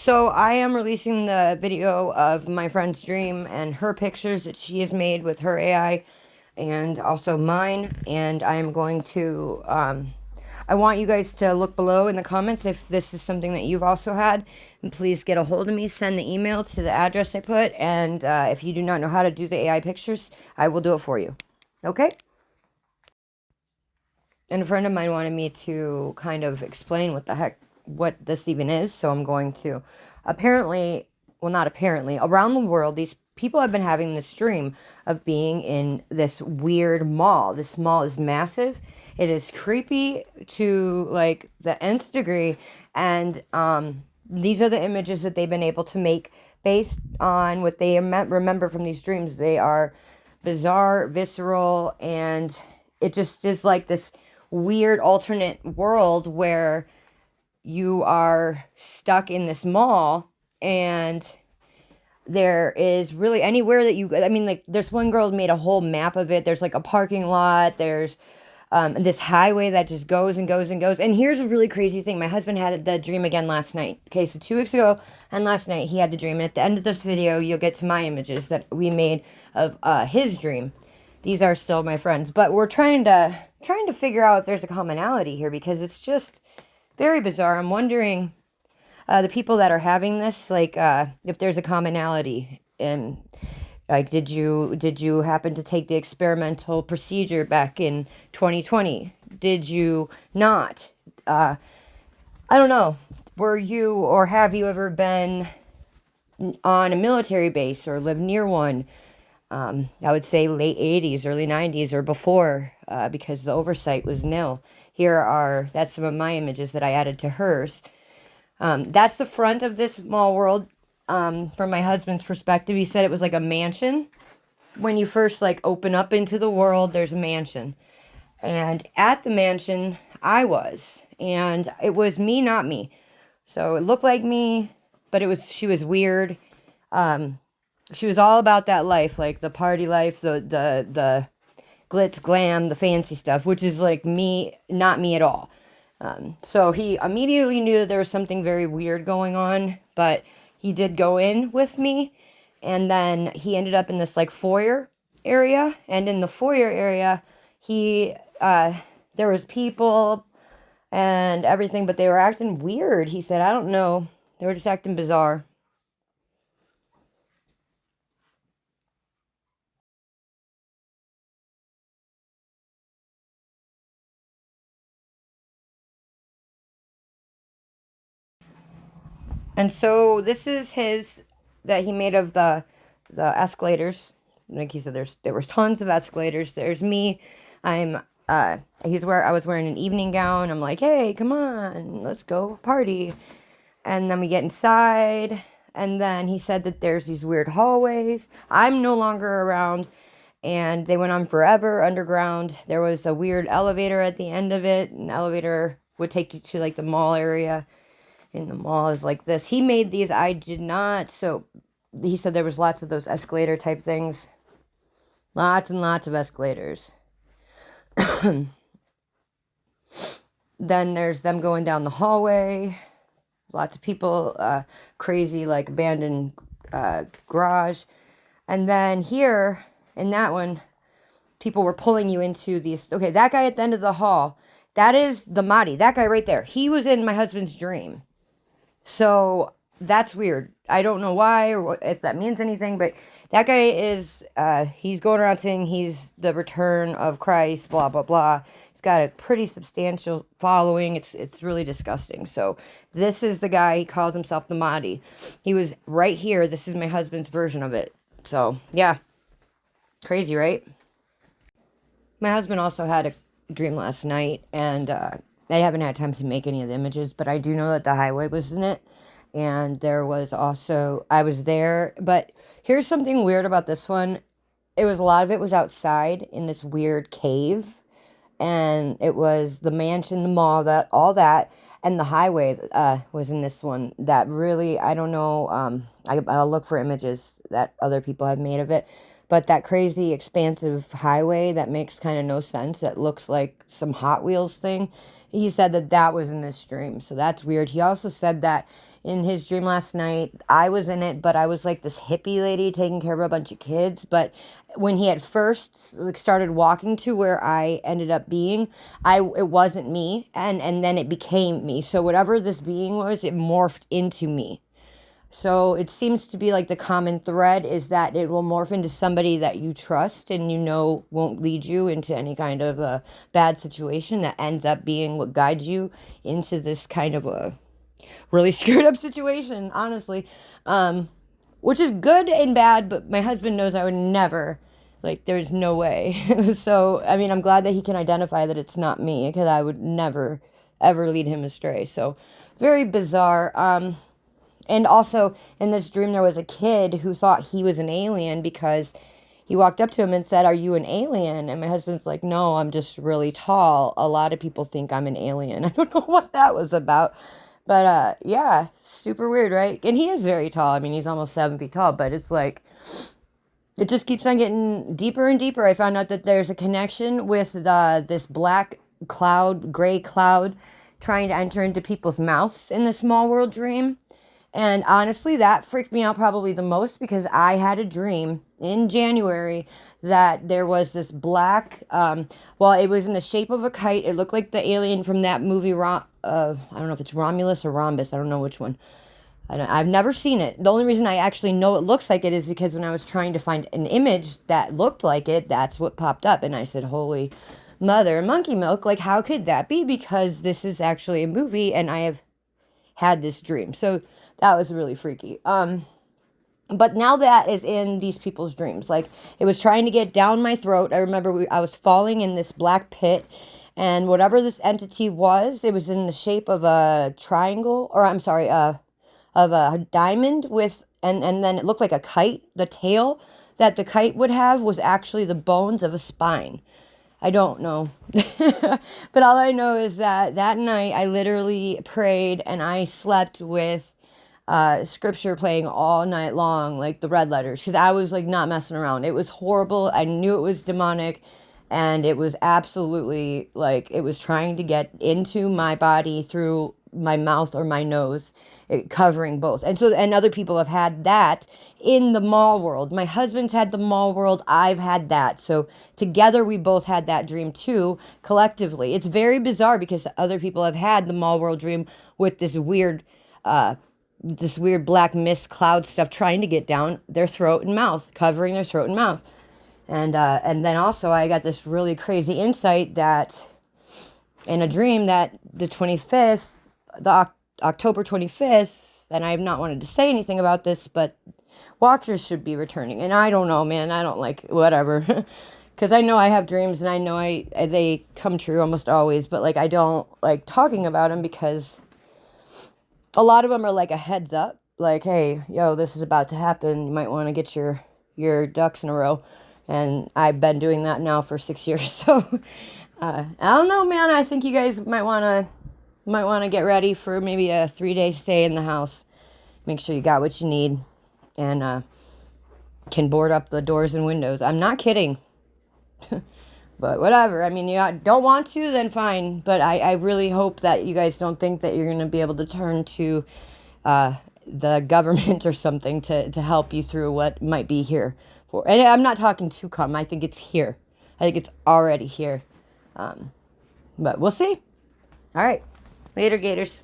So I am releasing the video of my friend's dream and her pictures that she has made with her AI and also mine. And I am going to, I want you guys to look below in the comments if this is something that you've also had. And please get a hold of me, send the email to the address I put. And if you do not know how to do the AI pictures, I will do it for you. Okay? And a friend of mine wanted me to kind of explain what this even is. So I'm going to, apparently, well, not apparently, around the world, these people have been having this dream of being in this weird mall. This mall is massive. It is creepy to like the nth degree. And these are the images that they've been able to make based on what they remember from these dreams. They are bizarre, visceral, and it just is like this weird alternate world where you are stuck in this mall and there is really anywhere that you, I mean, like there's one girl made a whole map of it. There's like a parking lot. There's this highway that just goes and goes and goes. And here's a really crazy thing. My husband had the dream again last night. Okay, so 2 weeks ago and last night he had the dream. And at the end of this video, you'll get to my images that we made of his dream. These are still my friends, but we're trying to figure out if there's a commonality here because it's just very bizarre. I'm wondering the people that are having this, like if there's a commonality, and like did you happen to take the experimental procedure back in 2020? Did you not? I don't know. Were you or have you ever been on a military base or lived near one? I would say late 80s, early 90s, or before, because the oversight was nil. That's some of my images that I added to hers. That's the front of this small world, from my husband's perspective. He said it was like a mansion. When you first like open up into the world, there's a mansion. And at the mansion, I was. And it was me, not me. So it looked like me, but she was weird. She was all about that life, like the party life, the glitz, glam, the fancy stuff, which is like me, not me at all. So he immediately knew that there was something very weird going on, but he did go in with me, and then he ended up in this like foyer area, and in the foyer area, there was people and everything, but they were acting weird. He said, I don't know, they were just acting bizarre. And so this is his that he made of the escalators. Like he said, there was tons of escalators. There's me. I was wearing an evening gown. I'm like, hey, come on, let's go party. And then we get inside, and then he said that there's these weird hallways. I'm no longer around, and they went on forever underground. There was a weird elevator at the end of it. An elevator would take you to like the mall area. In the mall is like this. He made these, I did not. So he said there was lots of those escalator type things. Lots and lots of escalators. Then there's them going down the hallway. Lots of people, crazy like abandoned garage. And then here in that one, people were pulling you into these. Okay, that guy at the end of the hall, that is the Mahdi. That guy right there. He was in my husband's dream. So that's weird. I don't know why or if that means anything, but that guy is, he's going around saying he's the return of Christ, blah, blah, blah. He's got a pretty substantial following. It's really disgusting. So this is the guy, he calls himself the Mahdi. He was right here. This is my husband's version of it. So yeah, crazy, right? My husband also had a dream last night, and I haven't had time to make any of the images, but I do know that the highway was in it. And there was also, I was there, but here's something weird about this one. A lot of it was outside in this weird cave, and it was the mansion, the mall, all that, and the highway was in this one. That really, I don't know, I'll look for images that other people have made of it, but that crazy expansive highway that makes kind of no sense, that looks like some Hot Wheels thing, he said that was in this dream, so that's weird. He also said that in his dream last night. I was in it, but I was like this hippie lady taking care of a bunch of kids. But when he had first like started walking to where I ended up being, it wasn't me, and then it became me. So whatever this being was, it morphed into me. So it seems to be like the common thread is that it will morph into somebody that you trust and you know won't lead you into any kind of a bad situation that ends up being what guides you into this kind of a really screwed up situation, honestly. Which is good and bad, but my husband knows I would never, like, there's no way. So, I mean, I'm glad that he can identify that it's not me because I would never, ever lead him astray. So, very bizarre. And also, in this dream, there was a kid who thought he was an alien because he walked up to him and said, "Are you an alien?" And my husband's like, "No, I'm just really tall. A lot of people think I'm an alien." I don't know what that was about. But yeah, super weird, right? And he is very tall. I mean, he's almost 7 feet tall, but it's like, it just keeps on getting deeper and deeper. I found out that there's a connection with this black cloud, gray cloud, trying to enter into people's mouths in the small world dream. And honestly, that freaked me out probably the most because I had a dream in January that there was this black, well, it was in the shape of a kite. It looked like the alien from that movie, I don't know if it's Romulus or Rhombus. I don't know which one. I've never seen it. The only reason I actually know it looks like it is because when I was trying to find an image that looked like it, that's what popped up. And I said, holy mother, monkey milk, like how could that be? Because this is actually a movie and I have had this dream. So that was really freaky. But now that is in these people's dreams. Like it was trying to get down my throat. I remember I was falling in this black pit, and whatever this entity was, it was in the shape of a triangle, or I'm sorry, of a diamond with, and then it looked like a kite. The tail that the kite would have was actually the bones of a spine. I don't know. But all I know is that that night I literally prayed and I slept with scripture playing all night long, like the red letters, because I was like not messing around. It was horrible. I knew it was demonic, and it was absolutely like it was trying to get into my body through my mouth or my nose, covering both. And so, and other people have had that in the mall world. My husband's had the mall world. I've had that. So together we both had that dream too, collectively. It's very bizarre because other people have had the mall world dream with this weird black mist cloud stuff trying to get down their throat and mouth, covering their throat and mouth. And then also I got this really crazy insight that in a dream that the 25th, October 25th, and I have not wanted to say anything about this, but Watchers should be returning. And I don't know, man. I don't like whatever. Because I know I have dreams and I know they come true almost always. But like I don't like talking about them because a lot of them are like a heads up. Like, hey, yo, this is about to happen. You might want to get your ducks in a row. And I've been doing that now for 6 years. So I don't know, man. I think you guys might want to get ready for maybe a 3-day stay in the house. Make sure you got what you need. And can board up the doors and windows. I'm not kidding. But whatever. I mean, you don't want to, then fine. But I really hope that you guys don't think that you're going to be able to turn to the government or something to help you through what might be here. And I'm not talking to come. I think it's here. I think it's already here. But we'll see. All right. Later, Gators.